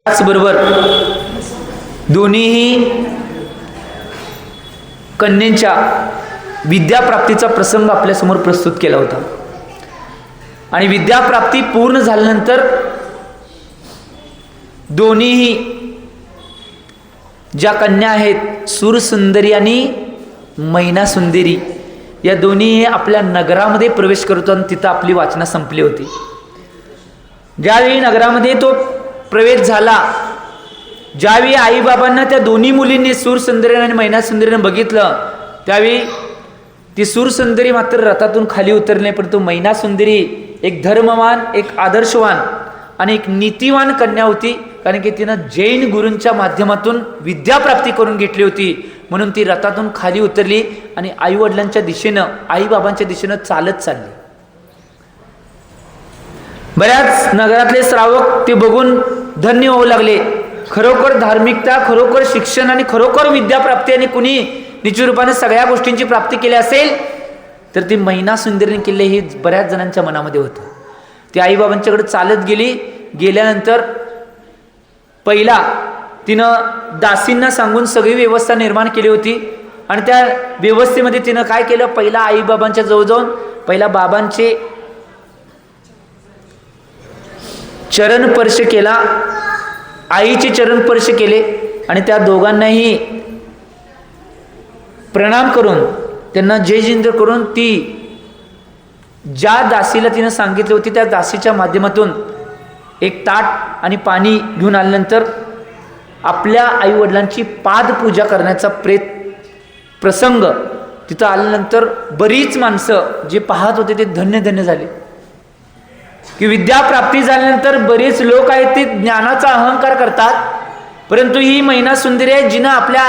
त्याचबरोबर दोन्हीही कन्यांच्या विद्याप्राप्तीचा प्रसंग आपल्यासमोर प्रस्तुत केला होता. आणि विद्याप्राप्ती पूर्ण झाल्यानंतर दोन्हीही ज्या कन्या आहेत सूरसुंदरी आणि मैनासुंदरी, या दोन्ही आपल्या नगरामध्ये प्रवेश करतो आणि तिथं आपली वाचना संपली होती. ज्यावेळी नगरामध्ये तो प्रवेश झाला, ज्यावेळी आईबाबांना त्या दोन्ही मुलींनी सूरसुंदरी आणि मैनासुंदरीने बघितलं, त्यावेळी ती सूरसुंदरी मात्र रथातून खाली उतरली, परंतु मैनासुंदरी एक धर्मवान, एक आदर्शवान आणि एक नीतिवान कन्या होती. कारण की तिनं जैन गुरूंच्या माध्यमातून विद्याप्राप्ती करून घेतली होती, म्हणून ती रथातून खाली उतरली आणि आईवडिलांच्या दिशेनं, आईबाबांच्या दिशेनं चालत चालली. बऱ्याच नगरातले श्रावक ते बघून धन्य होऊ लागले. खरोखर धार्मिकता, खरोखर शिक्षण आणि खरोखर विद्याप्राप्ती आणि कुणी निश्चितरूपाने सगळ्या गोष्टींची प्राप्ती केली असेल तर ती मैनासुंदरीने केले हे बऱ्याच जणांच्या मनामध्ये होतं. ती आईबाबांच्याकडे चालत गेली. गेल्यानंतर पहिला तिनं दासींना सांगून सगळी व्यवस्था निर्माण केली होती आणि त्या व्यवस्थेमध्ये तिनं काय केलं, पहिला आईबाबांच्या जवळ जाऊन पहिला बाबांचे चरण स्पर्श केला, आईचे चरण स्पर्श केले आणि त्या दोघांनाही प्रणाम करून त्यांना जय जिंद्र करून ती ज्या दासीला तिनं सांगितली होती त्या दासीच्या माध्यमातून एक ताट आणि पाणी घेऊन आल्यानंतर आपल्या आईवडिलांची पादपूजा करण्याचा प्रसंग तिथं आल्यानंतर बरीच माणसं जे पाहत होते ते धन्य धन्य झाले. की विद्याप्राप्ती झाल्यानंतर बरेच लोक आहेत ते ज्ञानाचा अहंकार करतात, परंतु ही मैनासुंदरी आहे जिनं आपल्या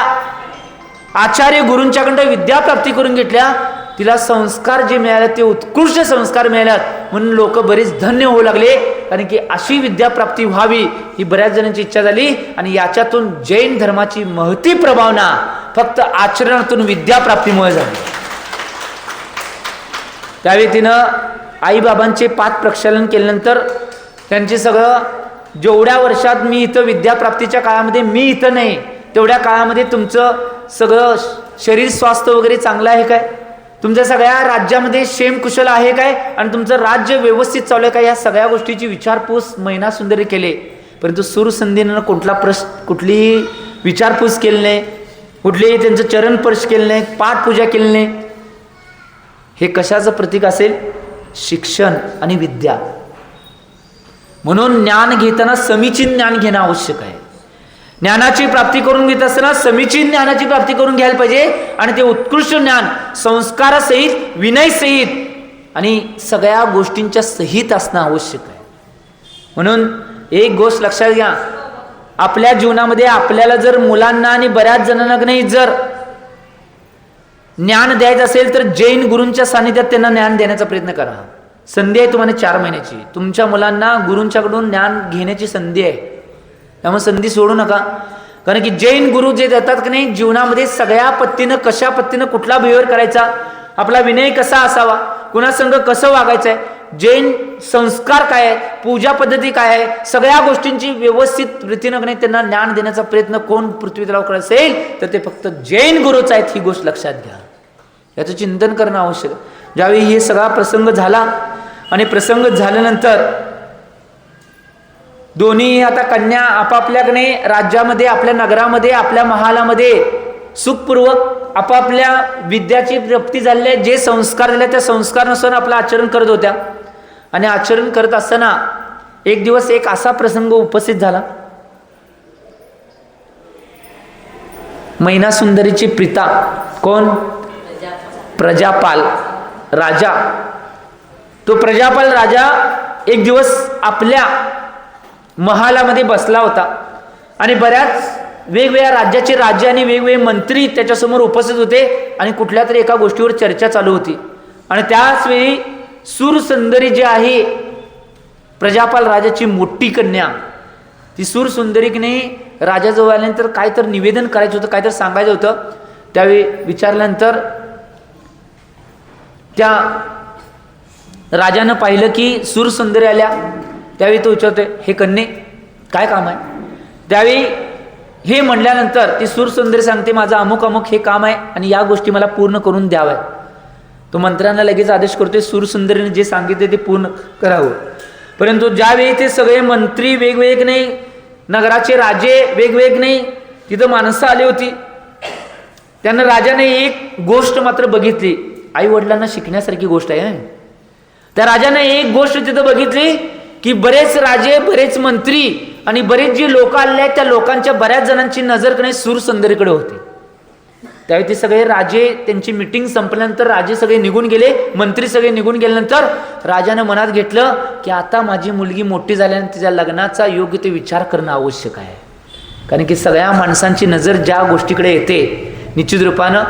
आचार्य गुरूंच्याकडे विद्याप्राप्ती करून घेतल्या, तिला संस्कार जे मिळाले ते उत्कृष्ट संस्कार मिळाल्यात, म्हणून लोक बरेच धन्य होऊ लागले. कारण की अशी विद्याप्राप्ती व्हावी ही बऱ्याच जणांची इच्छा झाली आणि याच्यातून जैन धर्माची महती प्रभावना फक्त आचरणातून विद्याप्राप्तीमुळे झाली. त्यावेळी तिनं आईबाबांचे पाद प्रक्षालन केल्यानंतर त्यांचे सगळं, जेवढ्या वर्षात मी इथं विद्याप्राप्तीच्या काळामध्ये मी इथं नाही, तेवढ्या काळामध्ये तुमचं सगळं शरीर स्वास्थ्य वगैरे चांगलं आहे काय, तुमच्या सगळ्या राज्यामध्ये क्षेमकुशल आहे काय आणि तुमचं राज्य व्यवस्थित चालू आहे काय, या सगळ्या गोष्टीची विचारपूस मैनासुंदरी केले. परंतु सूरसुंदरीनं कुठलीही विचारपूस केली नाही, कुठलेही त्यांचं चरण स्पर्श केलं नाही, पाठपूजा केली नाही. हे कशाचं प्रतीक असेल? शिक्षण आणि विद्या. म्हणून ज्ञान घेताना समीचीन ज्ञान घेणं आवश्यक आहे. ज्ञानाची प्राप्ती करून घेत असताना समीचीन ज्ञानाची प्राप्ती करून घ्यायला पाहिजे आणि ते उत्कृष्ट ज्ञान संस्कारासहित, विनयसहित आणि सगळ्या गोष्टींच्या सहित असणं आवश्यक आहे. म्हणून एक गोष्ट लक्षात घ्या, आपल्या जीवनामध्ये आपल्याला जर मुलांना आणि बऱ्याच जणांना नाही जर ज्ञान द्यायचं असेल तर जैन गुरूंच्या सानिध्यात त्यांना ज्ञान देण्याचा प्रयत्न करा. संधी आहे तुम्हाला 4 महिन्याची, तुमच्या मुलांना गुरूंच्याकडून ज्ञान घेण्याची संधी आहे, त्यामुळे संधी सोडू नका. कारण की जैन गुरु जे देतात की नाही, जीवनामध्ये सगळ्या पद्धतीनं, कशा पद्धतीनं कुठला बिहेवियर करायचा, आपला विनय कसा असावा, कुणासंग कसं वागायचं आहे, जैन संस्कार काय आहे, पूजा पद्धती काय आहे, सगळ्या गोष्टींची व्यवस्थित रीतीनं नाही त्यांना ज्ञान देण्याचा प्रयत्न कोण पृथ्वी तलावर करत असेल तर ते फक्त जैन गुरुच आहेत. ही गोष्ट लक्षात घ्या, याचं चिंतन करणं आवश्यक. ज्यावेळी हे सगळा प्रसंग झाला आणि प्रसंग झाल्यानंतर दोन्ही आता कन्या आपापल्याकडे राज्यामध्ये, आपल्या नगरामध्ये, आपल्या महालामध्ये सुखपूर्वक आपापल्या विद्याची प्राप्ती झालेली आहे, जे संस्कार झाले त्या संस्कारानुसार आपलं आचरण करत होत्या. आणि आचरण करत असताना एक दिवस एक असा प्रसंग उपस्थित झाला. मैनासुंदरीची पिता कोण? प्रजापाल राजा. तो प्रजापाल राजा एक दिवस आपल्या महालामध्ये बसला होता आणि बऱ्याच वेगवेगळ्या राज्याचे राजे आणि वेगवेगळे मंत्री त्याच्यासमोर उपस्थित होते आणि कुठल्या तरी एका गोष्टीवर चर्चा चालू होती. आणि त्याच वेळी सूरसुंदरी जी आहे प्रजापाल राजाची मोठी कन्या, ती सूरसुंदरीने राजाजवळ आल्यानंतर काय तर निवेदन करायचं होतं, काय तर सांगायचं होतं. त्यावेळी विचारल्यानंतर त्या राजानं पाहिलं की सूरसुंदरी आल्या. त्यावेळी तो विचारतोय, हे कन्ये काय काम आहे? त्यावेळी हे म्हणल्यानंतर ती सूरसुंदरी सांगते, माझं अमुक अमुक हे काम आहे आणि या गोष्टी मला पूर्ण करून द्याव्या. तो मंत्र्यांना लगेच आदेश करतोय सूरसुंदरीने जे सांगितले ते पूर्ण करावं. परंतु ज्यावेळी ते सगळे मंत्री वेगवेगळे नाही, नगराचे राजे वेगवेगळे नाही, तिथं माणसं आली होती. त्यांना राजाने एक गोष्ट मात्र बघितली, आई वडिलांना शिकण्यासारखी गोष्ट आहे. त्या राजाने एक गोष्ट तिथं बघितली की बरेच राजे, बरेच मंत्री आणि बरेच जे लोक आले आहेत त्या लोकांच्या बऱ्याच जणांची नजर कडे सूरसुंदरीकडे होती. त्यावेळी ते सगळे राजे, त्यांची मिटिंग संपल्यानंतर राजे सगळे निघून गेले, मंत्री सगळे निघून गेल्यानंतर राजाने मनात घेतलं की आता माझी मुलगी मोठी झाल्याने तिच्या लग्नाचा योग्य ते विचार करणं आवश्यक आहे. कारण की सगळ्या माणसांची नजर ज्या गोष्टीकडे येते निश्चित रूपानं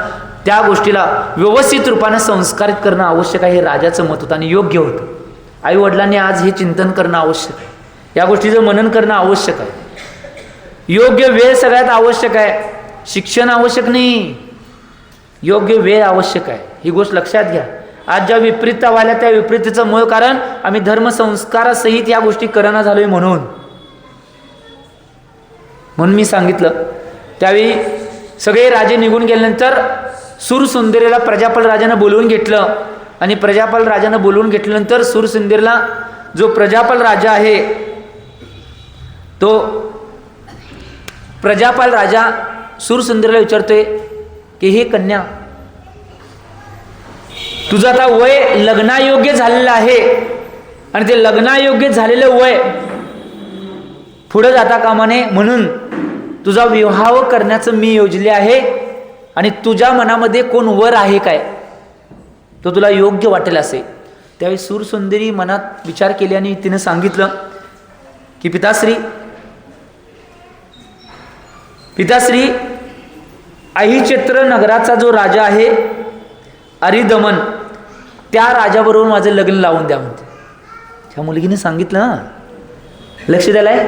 त्या गोष्टीला व्यवस्थित रूपानं संस्कारित करणं आवश्यक आहे. हे राजाचं मत होतं आणि योग्य होतं. आई वडिलांनी आज हे चिंतन करणं आवश्यक आहे, या गोष्टीचं मनन करणं आवश्यक आहे. योग्य वेळ सगळ्यात आवश्यक आहे. शिक्षण आवश्यक नाही, योग्य वेळ आवश्यक आहे. ही गोष्ट लक्षात घ्या. आज ज्या विपरीतता व्हायला त्या विपरीततेचं मूळ कारण आम्ही धर्मसंस्कारासहित या गोष्टी करणं झालोय म्हणून मी सांगितलं. त्यावेळी सगळे राजे निघून गेल्यानंतर सूरसुंदरीला प्रजापाल राजानं बोलवून घेतलं आणि प्रजापाल राजानं बोलवून घेतल्यानंतर सूरसुंदरीला जो प्रजापाल राजा आहे तो प्रजापाल राजा सूरसुंदरीला विचारतोय की हे कन्या, तुझं आता वय लग्नायोग्य झालेलं आहे आणि ते लग्नायोग्य झालेलं वय पुढे जाता कामा नये म्हणून तुझा विवाह करण्याचं मी योजले आहे आणि तुझ्या मनामध्ये कोण वर आहे काय तो तुला योग्य वाटेल असे. त्यावेळी सूरसुंदरी मनात विचार केले आणि तिने सांगितलं की पिताश्री अहिचत्र नगराचा जो राजा आहे अरिदमन, त्या राजाबरोबर माझं लग्न लावून द्या म्हणते. त्या मुलगीने सांगितलं, ना लक्ष द्यायलाय.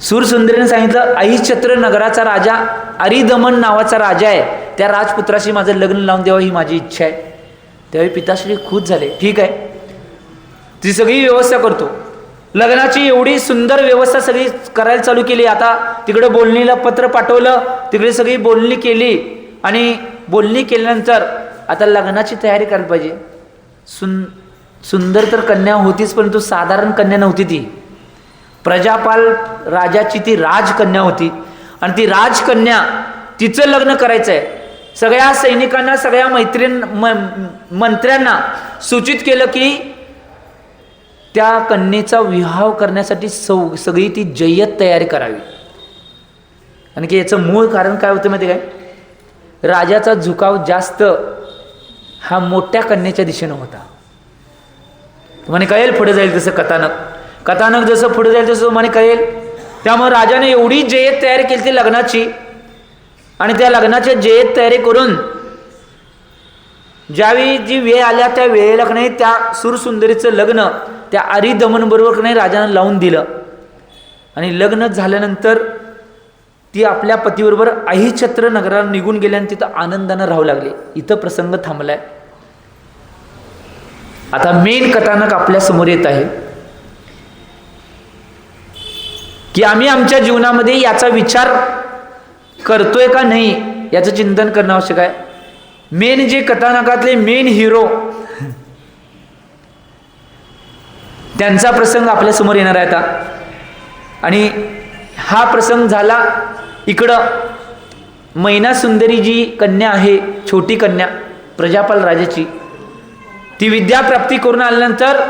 सूरसुंदरीने सांगितलं अहिचत्र नगराचा राजा अरिदमन नावाचा राजा आहे, त्या राजपुत्राशी माझं लग्न लावून द्यावं ही माझी इच्छा आहे. त्यावेळी पिताश्री खुश झाले. ठीक आहे, ती सगळी व्यवस्था करतो. लग्नाची एवढी सुंदर व्यवस्था सगळी करायला चालू केली. आता तिकडे बोलणीला पत्र पाठवलं, तिकडे सगळी बोलणी केली आणि बोलणी केल्यानंतर आता लग्नाची तयारी करायला पाहिजे. सुंदर तर कन्या होतीच, परंतु साधारण कन्या नव्हती ती. प्रजापाल राजाची ती राजकन्या होती आणि ती राजकन्या तिचं लग्न करायचं आहे. सगळ्या सैनिकांना, सगळ्या मंत्र्यांना सूचित केलं की त्या कन्येचा विवाह करण्यासाठी सगळी ती जय्यत तयारी करावी. आणि की याचं मूळ कारण काय होतं माहिती काय, राजाचा झुकाव जास्त हा मोठ्या कन्येच्या दिशेनं होता. तुम्हाला कळेल पुढे जाईल तसं कथानक जसं पुढे जाईल तसं तुम्हाला कळेल. त्यामुळे राजाने एवढी जय्यत तयारी केली ती लग्नाची आणि त्या लग्नाची जय्यत तयारी करून ज्यावेळी जी वेळ आल्या त्या वेळेला नाही त्या सूरसुंदरीचं लग्न त्या अरिदमन बरोबर नाही राजानं लावून दिलं. आणि लग्न झाल्यानंतर ती आपल्या पतीबरोबर अहिचत्र नगराला निघून गेल्या आणि तिथं आनंदानं राहू लागले. इथं प्रसंग थांबलाय. आता मेन कथानक आपल्या समोर येत आहे की आम्ही आमच्या जीवनामध्ये याचा विचार करतोय का नाही याचं चिंतन करणं आवश्यक आहे. मेन जे कथानकातले मेन हिरो त्यांचा प्रसंग आपल्या समोर येणार आहे आता. आणि हा प्रसंग झाला इकडं मैनासुंदरी जी कन्या आहे, छोटी कन्या प्रजापाल राजाची, ती विद्याप्राप्ती करून आल्यानंतर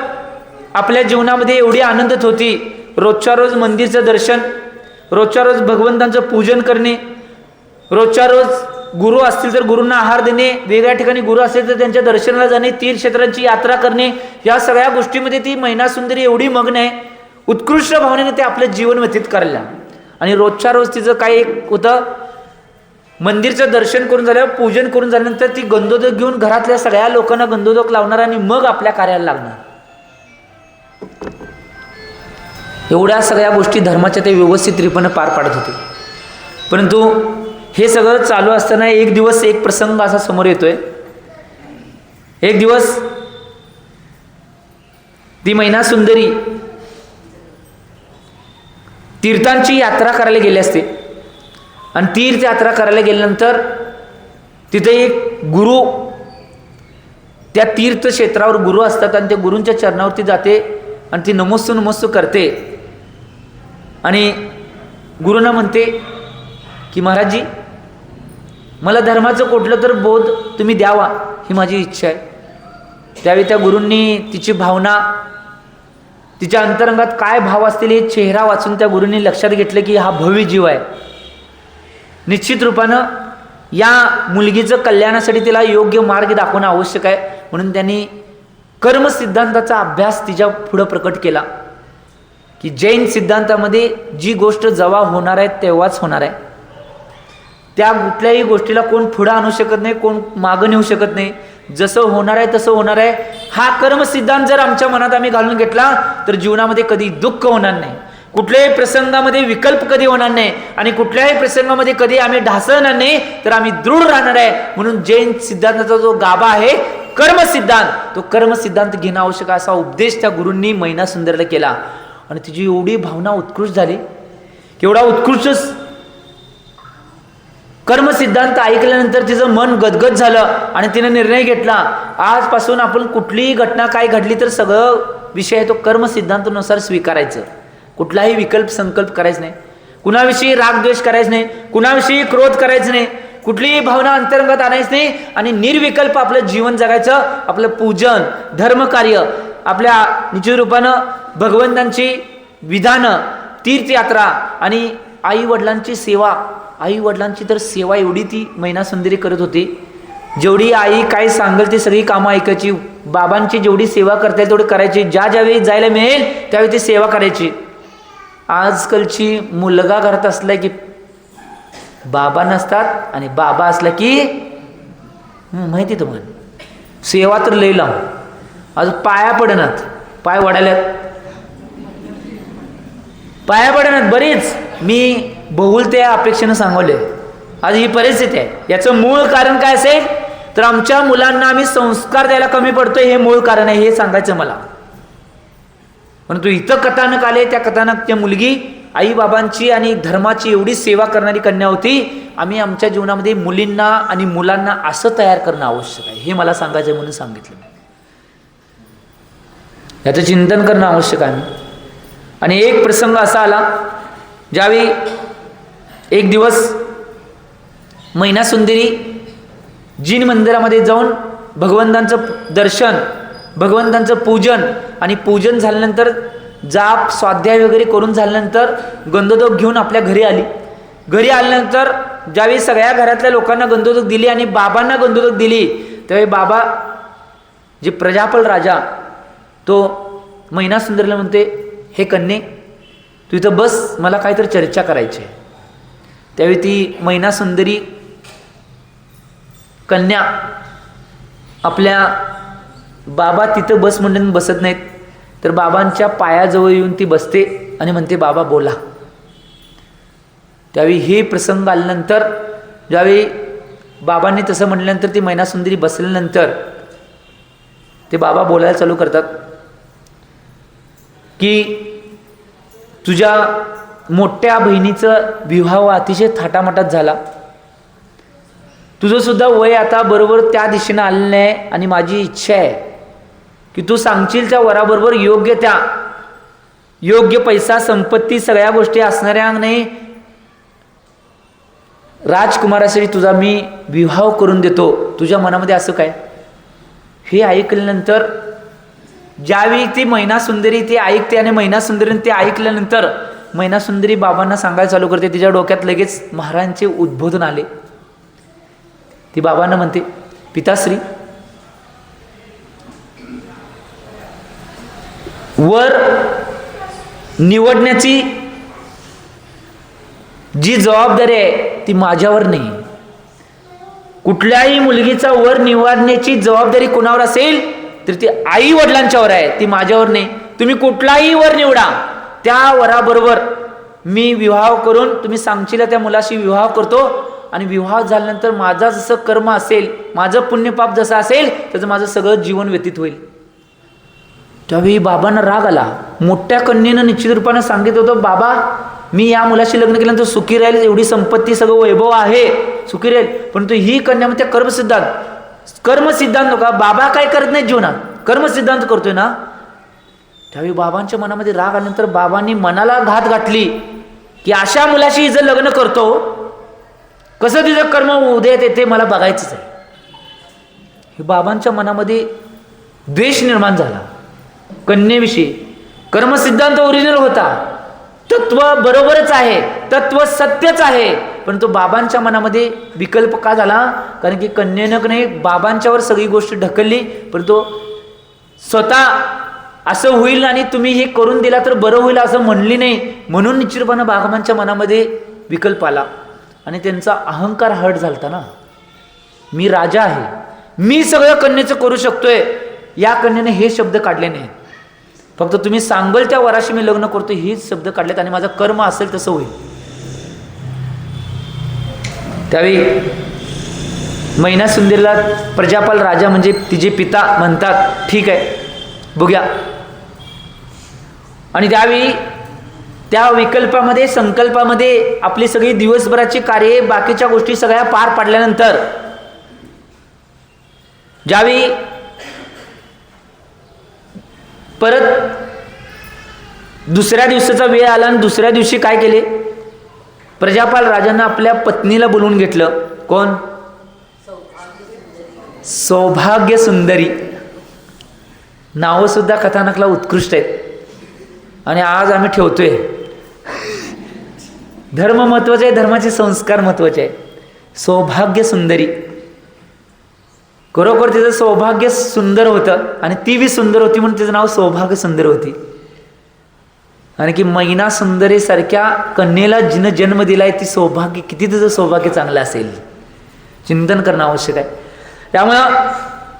आपल्या जीवनामध्ये एवढी आनंदत होती. रोजच्या रोज मंदिरचं दर्शन, रोजच्या रोज भगवंतांचं पूजन करणे, रोजच्या रोज गुरु असतील तर गुरूंना आहार देणे, वेगळ्या ठिकाणी गुरु असतील तर त्यांच्या दर्शनाला जाणे, तीर्थक्षेत्रांची यात्रा करणे, या सगळ्या गोष्टीमध्ये ती मैनासुंदरी एवढी मग्न आहे. उत्कृष्ट भावनेने ते आपलं जीवन व्यतीत करायला. आणि रोजच्या रोज तिचं काय एक होतं, मंदिरचं दर्शन करून झाल्यावर पूजन करून झाल्यानंतर ती गंधोदक घेऊन घरातल्या सगळ्या लोकांना गंधोदक लावणार आणि मग आपल्या कार्याला लागणार. एवढ्या सगळ्या गोष्टी धर्माच्या ते व्यवस्थितरित्याने पार पाडत होते. परंतु हे सगळं चालू असताना एक दिवस एक प्रसंग असा समोर येतोय. एक दिवस ती मैनासुंदरी तीर्थांची यात्रा करायला गेले असते आणि तीर्थयात्रा करायला गेल्यानंतर तिथे एक गुरु, त्या तीर्थक्षेत्रावर गुरु असतात आणि त्या गुरूंच्या चरणावरती जाते आणि ती नमोस्तु नमोस्तु करते आणि गुरुंना म्हणते की महाराजजी, मला धर्माचं कुठलं तर बोध तुम्ही द्यावा ही माझी इच्छा आहे. त्यावेळी त्या गुरूंनी तिची भावना, तिच्या अंतरंगात काय भाव असतील हे चेहरा वाचून त्या गुरूंनी लक्षात घेतलं की हा भव्य जीव आहे. निश्चित रूपानं या मुलगीचं कल्याणासाठी तिला योग्य मार्ग दाखवणं आवश्यक आहे. म्हणून त्यांनी कर्म सिद्धांताचा अभ्यास तिच्या पुढं प्रकट केला की जैन सिद्धांतामध्ये जी गोष्ट जेव्हा होणार आहे तेव्हाच होणार आहे. त्या कुठल्याही गोष्टीला कोण पुढं आणू शकत नाही, कोण मागं नेऊ शकत नाही. जसं होणार आहे तसं होणार आहे. हा कर्म सिद्धांत जर आमच्या मनात आम्ही घालून घेतला तर जीवनामध्ये कधी दुःख होणार नाही, कुठल्याही प्रसंगामध्ये विकल्प कधी होणार नाही आणि कुठल्याही प्रसंगामध्ये कधी आम्ही ढासळणार नाही, तर आम्ही दृढ राहणार आहे. म्हणून जैन सिद्धांताचा जो गाभा आहे कर्म सिद्धांत, तो कर्म सिद्धांत घेणं आवश्यक असा उपदेश त्या गुरूंनी महिनासुंदरीला केला. आणि तिची एवढी भावना उत्कृष्ट झाली, केवढा उत्कृष्ट कर्म सिद्धांत ऐकल्यानंतर तिचं मन गदगद झालं आणि तिने निर्णय घेतला, आजपासून आपण कुठलीही घटना काय घडली तर सगळं विषय तो कर्म सिद्धांतानुसार स्वीकारायचं. कुठलाही विकल्प संकल्प करायचं नाही, कुणाविषयी रागद्वेष करायचं नाही, कुणाविषयी क्रोध करायचं नाही, कुठलीही भावना अंतर्गत आणायच नाही आणि निर्विकल्प आपलं जीवन जगायचं. आपलं पूजन, धर्मकार्य, आपल्या निश्चित रूपानं भगवंतांची विधानं, तीर्थयात्रा आणि आई वडिलांची सेवा. आई वडिलांची तर सेवा एवढी ती महिनासुंदरी करत होती, जेवढी आई काय सांगेल ती सगळी कामं ऐकायची. बाबांची जेवढी सेवा करता येईल तेवढी करायची, ज्या ज्यावेळी जायला मिळेल त्यावेळी ती सेवा करायची. आजकालची मुलगा घरात असला की बाबा नसतात आणि बाबा असला की माहिती तुम्हाला सेवा तर लई लावून आज पाया पडणार, पाय वडाल्यात, पाया पडणार बरीच. मी बहुलत्या अपेक्षेनं सांगवले आज ही परिस्थिती आहे. याचं मूळ कारण काय असेल तर आमच्या मुलांना आम्ही संस्कार द्यायला कमी पडतोय, हे मूळ कारण आहे, हे सांगायचं मला. परंतु इथं कथानक आले, त्या कथानक त्या मुलगी आई बाबांची आणि धर्माची एवढी सेवा करणारी कन्या होती. आम्ही आमच्या जीवनामध्ये मुलींना आणि मुलांना असं तयार करणं आवश्यक आहे, हे मला सांगायचं म्हणून सांगितलं. याचं चिंतन करणं आवश्यक आहे. आणि एक प्रसंग असा आला, ज्यावेळी एक दिवस महिनासुंदरी जीन मंदिरामध्ये जाऊन भगवंतांचं दर्शन, भगवंतांचं पूजन आणि पूजन झाल्यानंतर जाप स्वाध्याय वगैरे करून झाल्यानंतर गंधोदक घेऊन आपल्या घरी आली. घरी आल्यानंतर ज्यावेळी सगळ्या घरातल्या लोकांना गंधोदक दिली आणि बाबांना गंधोदक दिली, त्यावेळी बाबा जे प्रजापल राजा तो महिनासुंदरीला म्हणते, हे कन्ये तू इथं बस, मला काहीतरी चर्चा करायची आहे. त्यावेळी ती महिनासुंदरी कन्या आपल्या बाबा तिथं बस म्हणून बसत नाहीत, तर बाबांच्या पायाजवळ येऊन ती बसते आणि म्हणते, बाबा बोला. त्यावेळी हे प्रसंग आल्यानंतर ज्यावेळी बाबांनी तसं म्हटल्यानंतर ती महिनासुंदरी बसल्यानंतर ते बाबा बोलायला चालू करतात की तुझ्या मोठ्या बहिणीचं विवाह अतिशय थाटामाटात झाला, तुझं सुद्धा वय आता बरोबर त्या दिशेनं आलेलं आहे आणि माझी इच्छा आहे की तू सांगशील त्या वराबरोबर योग्य त्या योग्य पैसा संपत्ती सगळ्या गोष्टी असणाऱ्या नाही राजकुमारासाठी तुझा मी विवाह करून देतो, तुझ्या मनामध्ये असं काय. हे ऐकल्यानंतर ज्यावेळी ती महिनासुंदरी ती ऐकते आणि महिनासुंदरीने ते ऐकल्यानंतर महिनासुंदरी बाबांना सांगायला चालू करते. तिच्या डोक्यात लगेच महाराजांचे उद्बोधन आले. ती बाबांना म्हणते, पिताश्री, वर निवडण्याची जी जबाबदारी आहे ती माझ्यावर नाही. कुठल्याही मुलगीचा वर निवडण्याची जबाबदारी कोणावर असेल तर ती आई वडिलांच्यावर आहे, ती माझ्यावर नाही. तुम्ही कुठलाही वर निवडा, त्या वराबरोबर मी विवाह करून तुम्ही सांगशील त्या मुलाशी विवाह करतो आणि विवाह झाल्यानंतर माझा जसं कर्म असेल, माझं पुण्यपाप जसं असेल त्याचं माझं सगळं जीवन व्यतीत होईल. त्यावेळी बाबांना राग आला. मोठ्या कन्येनं निश्चित रूपानं सांगितलं होतं, बाबा मी या मुलाशी लग्न केल्यानंतर सुखी राहील, एवढी संपत्ती सगळं वैभव आहे, सुखी राहील. परंतु ही कन्या म्हणते कर्मसिद्धांत का बाबा काय करत नाही जीवनात, कर्मसिद्धांत करतोय ना. त्यावेळी बाबांच्या मनामध्ये राग आल्यानंतर बाबांनी मनाला घात घातली की अशा मुलाशी हिचं लग्न करतो, कसं तिचं कर्म उदयात येते मला बघायचंच आहे. हे बाबांच्या मनामध्ये द्वेष निर्माण झाला कन्येविषयी. कर्मसिद्धांत ओरिजिनल होता, तत्व बरोबरच आहे, तत्व सत्यच आहे, परंतु बाबांच्या मनामध्ये विकल्प का झाला, कारण की कन्येनं नाही बाबांच्यावर सगळी गोष्ट ढकलली, परंतु स्वतः असं होईल आणि तुम्ही हे करून दिला तर बरं होईल असं म्हणली नाही, म्हणून निश्चितपणे बाबांच्या मनामध्ये विकल्प आला आणि त्यांचा अहंकार हट झालता ना. मी राजा आहे, मी सगळं कन्येचं करू शकतोय. या कन्येने हे शब्द काढले नाही, फक्त तुम्ही सांगल त्या वराशी मी लग्न करतो हेच शब्द काढलेत आणि माझं कर्म असेल तसं होईल. त्यावेळी मैनासुंदरीला प्रजापाल राजा म्हणजे तिचे पिता म्हणतात ठीक आहे बघूया. आणि त्यावेळी त्या विकल्पामध्ये संकल्पामध्ये आपली सगळी दिवसभराची कार्ये बाकीच्या गोष्टी सगळ्या पार पाडल्यानंतर ज्यावेळी परत दुसऱ्या दिवसाचा वेळ आला आणि दुसऱ्या दिवशी काय केले, प्रजापाल राजांना आपल्या पत्नीला बोलवून घेतलं. कोण? सौभाग्य सुंदरी. नावं सुद्धा कथानकला उत्कृष्ट आहेत आणि आज आम्ही ठेवतोय. धर्म महत्वाचे आहे, धर्माचे संस्कार महत्वाचे आहे. सौभाग्य सुंदरी, खरोखर तिचं सौभाग्य सुंदर होतं आणि ती बी सुंदर होती म्हणून तिचं नाव सौभाग्य सुंदर होती. आणि की मैना सुंदरी सारख्या कन्येला जिनं जन्म दिलाय ती सौभाग्य, किती तिचं सौभाग्य चांगलं असेल, चिंतन करणं आवश्यक आहे. त्यामुळं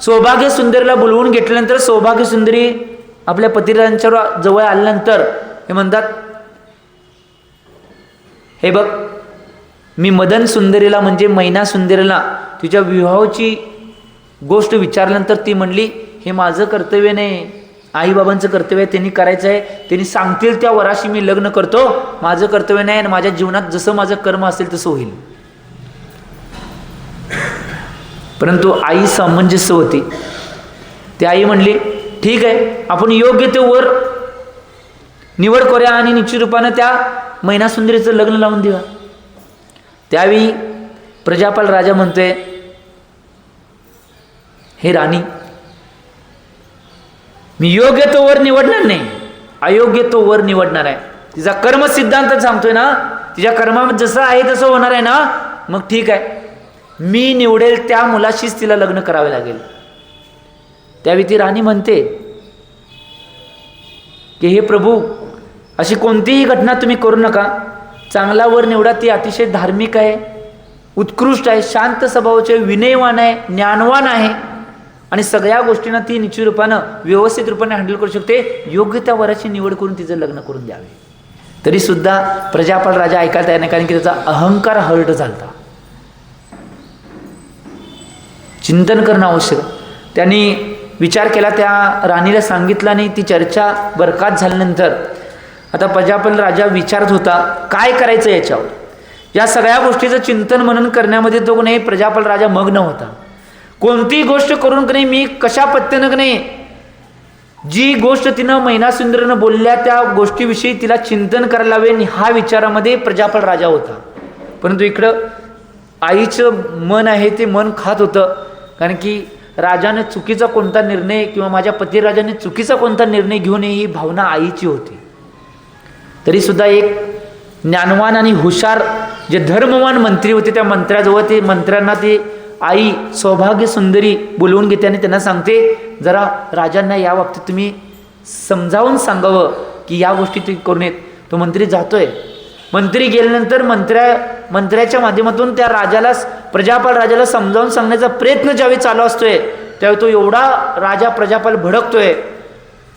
सौभाग्य सुंदरीला बोलवून घेतल्यानंतर सौभाग्य सुंदरी आपल्या पतिराजांच्या जवळ आल्यानंतर हे म्हणतात, हे बघ मी मदन सुंदरीला म्हणजे मैना सुंदरीला तिच्या विवाहाची गोष्ट विचारल्यानंतर ती म्हणली हे माझं कर्तव्य नाही, आईबाबांचं कर्तव्य आहे, त्यांनी करायचं आहे, त्यांनी सांगतील त्या वराशी मी लग्न करतो, माझं कर्तव्य नाही आणि माझ्या जीवनात जसं माझं कर्म असेल तसं होईल. परंतु आई सामंजस्य होती. ती आई म्हणली ठीक आहे आपण योग्य ते वर निवड करूया आणि निश्चित रूपानं त्या मैना सुंदरीचं लग्न लावून देऊया. त्यावेळी प्रजापाल राजा म्हणतोय, हे राणी मी योग्य तो वर निवडणार नाही, अयोग्य तो वर निवडणार आहे. तिचा कर्म सिद्धांत सांगतोय ना, तिच्या कर्मात जसं आहे तसं होणार आहे ना, मग ठीक आहे मी निवडेल त्या मुलाशीच तिला लग्न करावे लागेल. त्यावेळी ती राणी म्हणते की हे प्रभू अशी कोणतीही घटना तुम्ही करू नका, चांगला वर निवडा. ती अतिशय धार्मिक आहे, उत्कृष्ट आहे, शांत स्वभावाचे, विनयवान आहे, ज्ञानवान आहे आणि सगळ्या गोष्टींना ती निश्चित रूपानं व्यवस्थित रूपाने हँडल करू शकते. योग्य त्या वराची निवड करून तिचं लग्न करून द्यावे. तरी सुद्धा प्रजापाल राजा ऐकायला तयार नाही, कारण की त्याचा अहंकार हर्ट झालता. चिंतन करणं आवश्यक. त्यांनी विचार केला, त्या राणीला सांगितलं आणि ती चर्चा बरखास्त झाल्यानंतर आता प्रजापाल राजा विचारत होता काय करायचं याच्यावर. या सगळ्या गोष्टीचं चिंतन मनन करण्यामध्ये तो नाही प्रजापाल राजा मग्न होता. कोणती गोष्ट करून की नाही मी कशा पद्धतीनं की नाही जी गोष्ट तिनं मैनासुंदरीनं बोलल्या त्या गोष्टीविषयी तिला चिंतन करायला हवे हा विचारामध्ये प्रजापाल राजा होता. परंतु इकडं आईचं मन आहे ते मन खात होतं, कारण की राजाने चुकीचा कोणता निर्णय किंवा माझ्या पतिराजाने चुकीचा कोणता निर्णय घेऊ नये ही भावना आईची होती. तरी सुद्धा एक ज्ञानवान आणि हुशार जे धर्मवान मंत्री होते त्या मंत्र्याजवळ ते मंत्र्यांना ते आई सौभाग्य सुंदरी बोलवून घेते आणि त्यांना सांगते जरा राजांना या बाबतीत तुम्ही समजावून सांगावं की या गोष्टी तुम्ही करू नयेत. तो मंत्री जातोय. मंत्री गेल्यानंतर मंत्र्याच्या माध्यमातून त्या राजाला प्रजापाल राजाला समजावून सांगण्याचा प्रयत्न ज्यावेळी चालू असतोय त्यावेळी तो एवढा राजा प्रजापाल भडकतोय,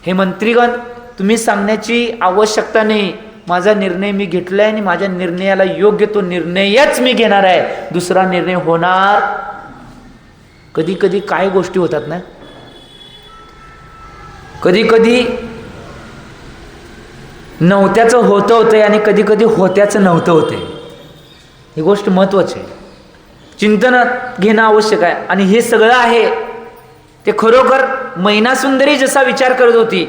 हे मंत्रीगण तुम्ही सांगण्याची आवश्यकता नाही, माझा निर्णय मी घेतलाय आणि माझ्या निर्णयाला योग्य तो निर्णयच मी घेणार आहे, दुसरा निर्णय होणार. कधी कधी काय गोष्टी होतात ना, कधी कधी नव्हत्याचं होतं होतंय आणि कधी कधी होत्याचं नव्हतं होतंय. ही गोष्ट महत्त्वाची आहे, चिंतन घेणं आवश्यक आहे. आणि हे सगळं आहे ते खरोखर मैनासुंदरी जसा विचार करत होती,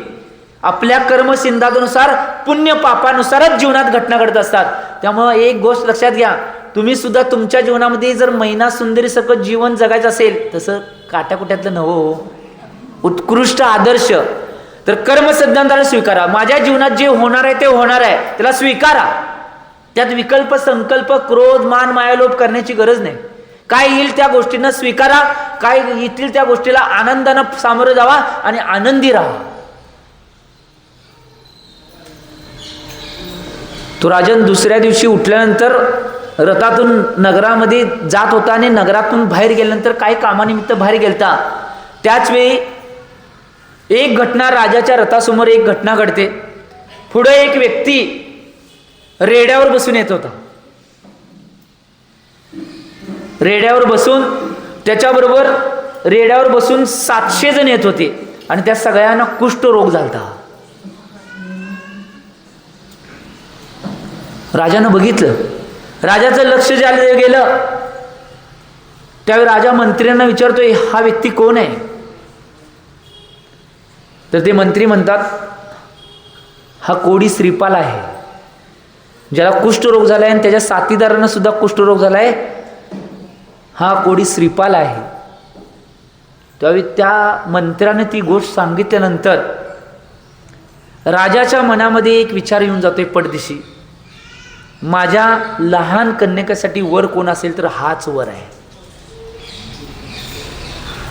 आपल्या कर्मसिद्धांतानुसार पुण्य पापानुसारच जीवनात घटना घडत असतात. त्यामुळं एक गोष्ट लक्षात घ्या, तुम्ही सुद्धा तुमच्या जीवनामध्ये जर मैनासुंदरी सकट जीवन जगायचं असेल, तसं काट्याकुट्यातलं नवं उत्कृष्ट आदर्श, तर कर्मसिद्धांताला स्वीकारा. माझ्या जीवनात जे होणार आहे ते होणार आहे, त्याला स्वीकारा. त्यात विकल्प, संकल्प, क्रोध, मान, मायालोभ करण्याची गरज नाही. काय येईल त्या गोष्टींना स्वीकारा, काय येतील त्या गोष्टीला आनंदानं सामोरं जावा आणि आनंदी राहा. तो राजन दुसऱ्या दिवशी उठल्यानंतर रथातून नगरामध्ये जात होता आणि नगरातून बाहेर गेल्यानंतर काही कामानिमित्त बाहेर गेलता. त्याच वेळी एक घटना, राजाच्या रथासमोर एक घटना घडते. पुढे एक व्यक्ती रेड्यावर बसून येत होता. रेड्यावर बसून, त्याच्याबरोबर रेड्यावर बसून 700 जण येत होते आणि त्या सगळ्यांना कुष्ठरोग झालता. राजानं बघितलं, राजाचं लक्ष ज्याला गेलं, त्यावेळी राजा मंत्र्यांना विचारतोय, हा व्यक्ती कोण आहे? तर ते मंत्री म्हणतात, हा कोडी श्रीपाल आहे, ज्याला कुष्ठरोग झालाय आणि त्याच्या साथीदारांना सुद्धा कुष्ठरोग झालाय. हा कोडी श्रीपाल आहे. त्यावेळी त्या मंत्र्याने ती गोष्ट सांगितल्यानंतर राजाच्या मनामध्ये एक विचार येऊन जातोय पडदिशी, माझ्या लहान कन्यकेसाठी वर कोण असेल तर हाच वर आहे.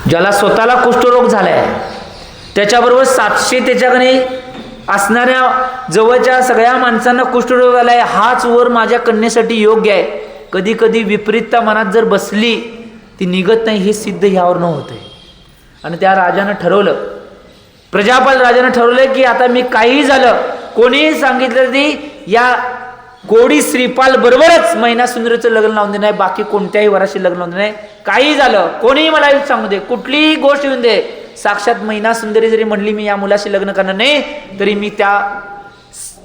ज्याला स्वतःला कुष्ठरोग झालाय, त्याच्याबरोबर 700 त्याच्याकडे असणाऱ्या जवळच्या सगळ्या माणसांना कुष्ठरोग झालाय, हाच वर माझ्या कन्येसाठी योग्य आहे. कधी कधी विपरीतता मनात जर बसली ती निघत नाही, हे सिद्ध ह्यावरनं होतंय. आणि त्या राजानं ठरवलं, प्रजापाल राजानं ठरवलं की आता मी काही झालं, कोणीही सांगितलं तरी या कोडी श्रीपाल बरोबरच मैनासुंदरीचं लग्न लावून दे, नाही बाकी कोणत्याही वराशी लग्न लावून दे. नाही काही झालं, कोणीही मला सांगू दे, कुठलीही गोष्ट येऊन दे, साक्षात मैनासुंदरी जरी म्हणली मी या मुलाशी लग्न करणार नाही, तरी मी त्या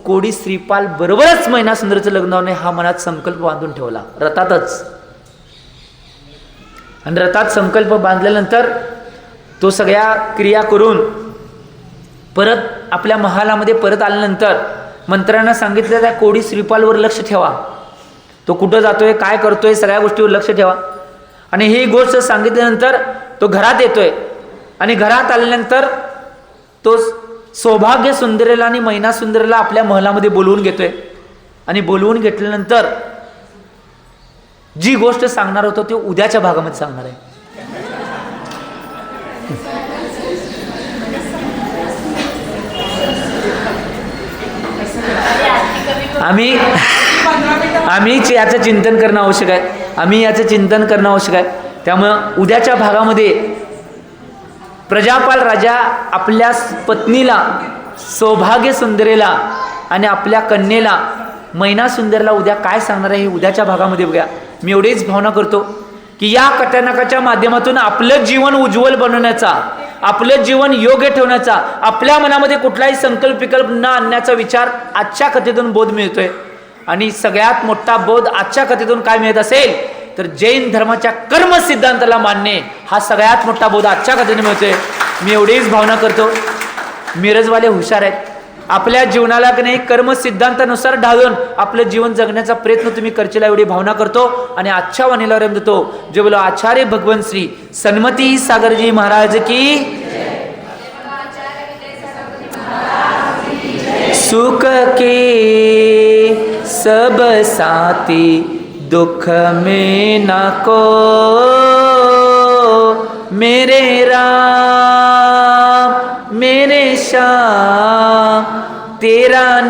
कोडी श्रीपाल बरोबरच मैनासुंदरीचं लग्न लावणे हा मनात संकल्प बांधून ठेवला रथातच. आणि रथात संकल्प बांधल्यानंतर तो सगळ्या क्रिया करून परत आपल्या महालामध्ये परत आल्यानंतर मंत्र्यांना सांगितलं, त्या कोडी श्रीपालवर लक्ष ठेवा, तो कुठं जातोय, काय करतोय, सगळ्या गोष्टीवर लक्ष ठेवा. आणि ही गोष्ट सांगितल्यानंतर तो घरात येतोय आणि घरात आल्यानंतर तो सौभाग्य सुंदरेला आणि मैना सुंदरेला आपल्या महलामध्ये बोलवून घेतोय. आणि बोलवून घेतल्यानंतर जी गोष्ट सांगणार होतो ती उद्याच्या भागामध्ये सांगणार आहे. आम्ही याचं चिंतन करणं आवश्यक आहे. त्यामुळं उद्याच्या भागामध्ये प्रजापाल राजा आपल्या पत्नीला सौभाग्य सुंदरेला आणि आपल्या कन्येला मैना सुंदरला उद्या काय सांगणार आहे हे उद्याच्या भागामध्ये बघा. मी एवढीच भावना करतो की या कथानकाच्या माध्यमातून आपलं जीवन उज्ज्वल बनवण्याचा, आपलं जीवन योग्य ठेवण्याचा, आपल्या मनामध्ये कुठलाही संकल्प विकल्प न आणण्याचा विचार आजच्या कथेतून बोध मिळतोय. आणि सगळ्यात मोठा बोध आजच्या कथेतून काय मिळत असेल तर जैन धर्माच्या कर्म सिद्धांताला मानणे हा सगळ्यात मोठा बोध आजच्या कथेने मिळतोय. मी एवढीच भावना करतो, मिरजवाले हुशार आहेत, आपल्या जीवनाला नाही कर्म सिद्धांतानुसार ढाळून आपलं जीवन जगण्याचा प्रयत्न तुम्ही करशील एवढी भावना करतो. आणि आजच्या वाणीला रम देतो. जे बोलो आचार्य भगवंत श्री सन्मती सागरजी महाराज की, सुख के सब साथी दुख में न को, मेरे राम मेरे श्याम